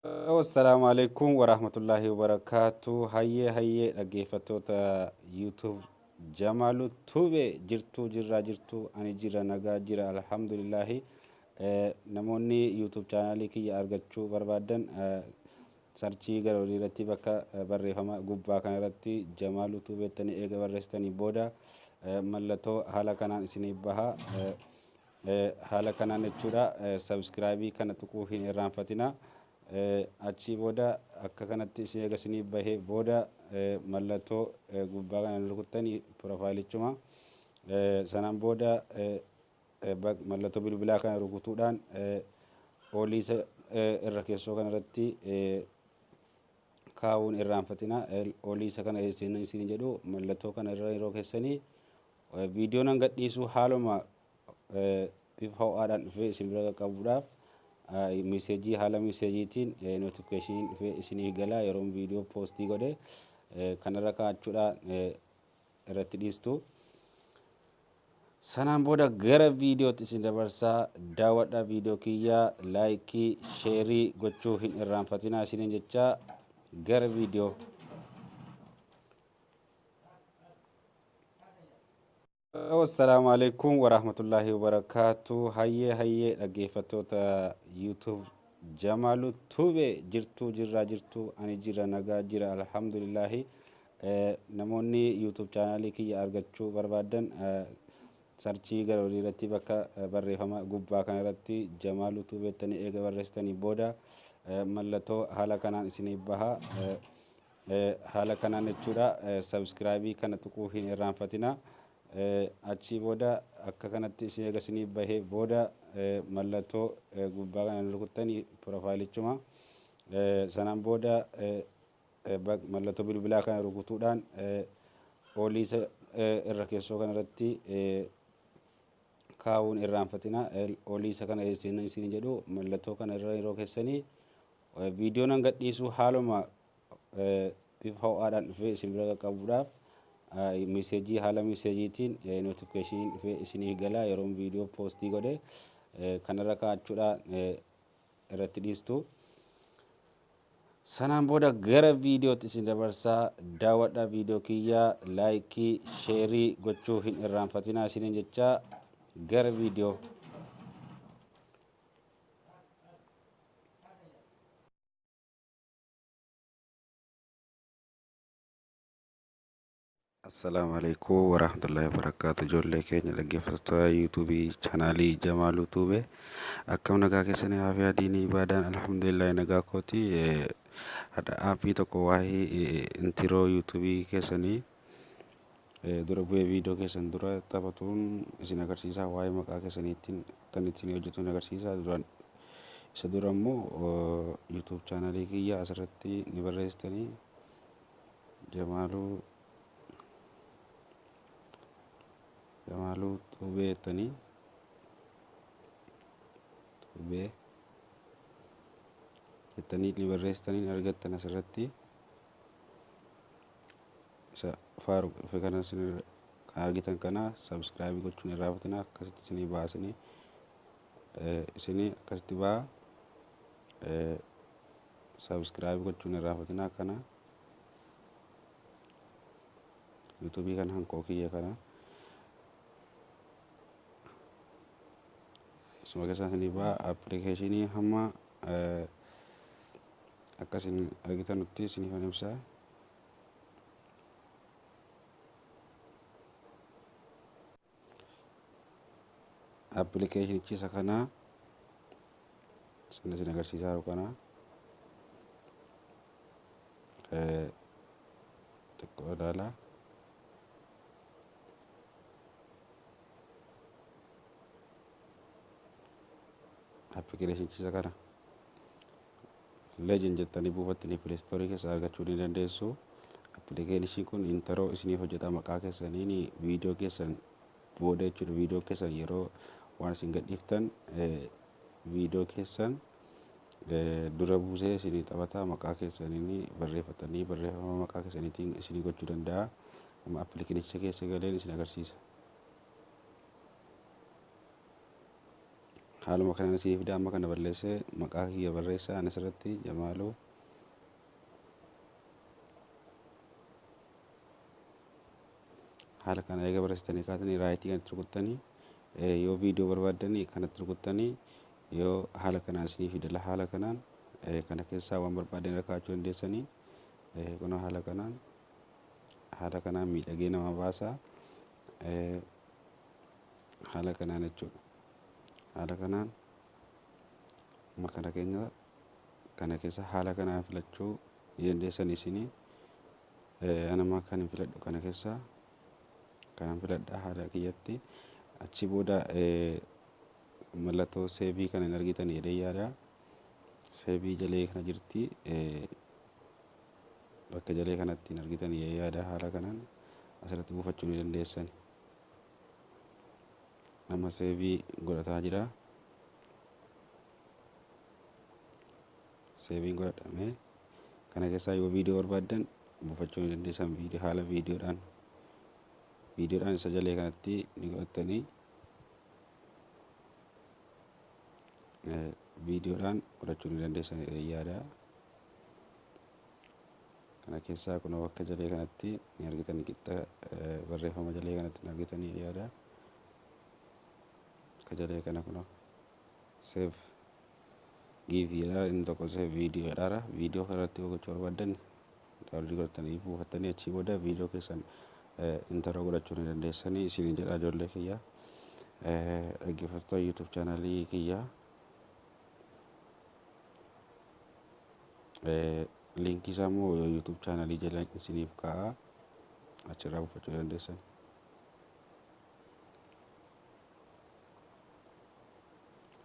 Assalamu alaikum wa rahmatullahi wa barakatuh. Hayyee dhaggeeffattoota YouTube Jamaalu Tube jirtuu ani jira nagaa jira alhamdulillahi. Namoonni YouTube chaanaalii kiyya argachuu barbaadan sarchii gara olii irratti bakka barreeffama gubbaa kana irratti Jamaalu Tube jettanii eega barreessitanii booda mallattoo haala kanaan isiniif baha. Haala kanaan jechuudha subscribe kana tuquu hin irraanfatina. Achii booda akka kanatti isin eega isiniif bahee booda mallattoo gubbaa kana rukuttanii profaayilichuma sanaan booda mallattoo bilbilaa kana rukutuudhaan oliisa irra keessoo kana irratti kaa'uun irraanfatina. Oliisa kana isin jedhu mallattoo kana irra yeroo keessanii viidiyoon hanga dhiisuu haaluma bifa ho'aadhaan dhufee isin bira qaqqabuudhaaf meseejii haala meseejiitiin notifikashinii dhufee isinii galaa yeroo viidiyoo poostii godhe kanarra kaa'achuudhaan irratti dhiistu. Sanaan booda gara viidiyootti isin dabarsaa daawwadhaa viidiyoo kiyyaa laayikii sheerii gochuu hin irraanfatinaa isiniin jechaa gara viidiyoo. Assalamu alaikum wa rahmatullahi wa barakatuh. Hayyee dhaggeeffattoota YouTube Jamaalu Tube jirtuu ani jira nagaa jira alhamdulillahi. Namoonni YouTube chaanaalii kiyya argachuu barbaadan sarchii gara olii irratti bakka barreeffama gubbaa kana irratti Jamaalu Tube jettanii eega barreessitanii booda mallattoo haala kanaan isiniif baha. Haala kanaan jechuudha subscribe kana tuquu hin irraanfatina. Achii booda akka kanatti isin eega isiniif bahee booda mallattoo gubbaa kana rukuttanii profaayilichuma sanaan booda mallattoo bilbilaa kana rukutuudhaan oliisa irra keessoo kana irratti kaa'uun irraanfatina. Oliisa kana isin jedhu mallattoo kana irra yeroo keessanii viidiyoon hanga dhiisuu haaluma bifa ho'aadhaan dhufee isin bira qaqqabuudhaaf meseejii haala meseejiitiin notifikashinii dhufee isinii galaa yeroo viidiyoo poostii godhe kanarra kaa'achuudhaan irratti dhiistu. Sanaan booda gara viidiyootti isin dabarsaa daawwadhaa viidiyoo kiyyaa laayikii sheerii gochuu hin irraanfatinaa isiniin jechaa gara viidiyoo. Assalamu alaikum wa rahmatullahi wa barakatuh. Ijoolle keenya dhaggeeffattoota YouTube chaanaalii Jamaalu Tube akkam nagaa keessanii haafiyaa diinii ibaadaan alhamdulillahi nagaa kooti. Hadha aappii tokko waa'ee intiroo YouTube keessanii dura bu'ee viidiyoo keessan dura taphatuun isin agarsiisaa waa'ee maqaa keessaniitiin kan ittiin hojjetuun agarsiisaa. Isa dura immoo YouTube chaanaalii kiyya asirratti ni barreessitanii Jamaalu Tube jettanii Tube jettanii ni barreessitanii argattan asirratti isa faaru dhufe kana kan argitan kana subscribe gochuun irraanfatina. Akkasitti isinii baasanii isinii akkasitti baa subscribe gochuun irraanfatina. Kana YouTube kana hankoo kiyya kana suma keessatti baa applicationii hamma akkasin argitan nutti isiniif ibsaa. Applicationichi isa kana isin agarsiisaa jiru kana xiqqoo ilaalaa. Applicationichi isa kana legend jettanii buufattanii Play Store keessa argachuu ni dandeessu. Applicationichi kun intaro isiniif hojjeta maqaa keessaniin viidiyoo keessan booda jechuudha. Viidiyoo keessan yeroo waan isin gadhiiftan viidiyoo keessan dura buusee isinii taphataa maqaa keessaniin barreeffatanii barreeffama maqaa keessaniitiin isinii gochuu danda'a. Applicationicha keessa galeen isin agarsiisa. haaluma kanaan asii fida amma kana balleessee maqaa kiyya barreessaa anas irratti Jamaaluu haala kana eega barreessitanii kaatanii raayitii kanatti rukuttanii yoo viidiyoo barbaadanii kanatti rukuttanii yoo haala kanaan isinii fida haala kanaan kana keessaa waan barbaadan irra kaa'achuu dandeessanii kun haala kanaan miidhagee nama baasaa haala kanaan jechuudha. Haala kanaan makana keenya kana keessa haala kanaan filachuu dandeessanii isinii anama kan filadhu kana keessa kanan filadha haala kiyyatti achi booda mallattoo seevii kana hin argitan jedhee yaada seevii jalee kana jirti bakka jalee kanatti hin argitan yaada haala kanaan asirratti buufachuu ni dandeessan. Nama seevii godhataa jira. Seeviin godhatame kana keessaa yoo viidiyoo barbaadan buufachuu ni dandeessan haala viidiyoodhaan isa jalee kanatti ni godhatanii viidiyoodhaan godhachuu ni dandeessan yaada. Kana keessaa kun bakka jalee kanatti ni argitan qixxa barreeffama jalee kanatti ni argitan yaada. Bakka jalee kana kun save give jedha inni tokko save video jedha. Viidiyoo kanarratti gochuu barbaadan daawwachuu godhatanii buufatanii achii booda viidiyoo keessan intaro godhachuu ni dandeessanii isin jedha ijoollee kiyya dhaggeeffattoota YouTube chaanalii kiyya linkii isaa immoo YouTube chaanalii jala isiniif kaa'a achirraa buufachuu dandeessan.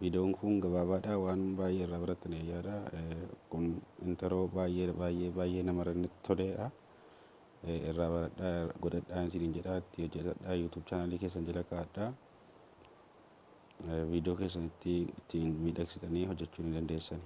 Viidiyoon kun gabaabaadha waan baay'ee irraa barattan yaada kun intaroo baay'ee namarratti toledha. Irraa baradhaa godhadhaa isiniin jedha itti hojjetadhaa YouTube chaanalii keessan jala kaa'adhaa viidiyoo keessan ittiin miidhagsitanii hojjechuu ni dandeessan.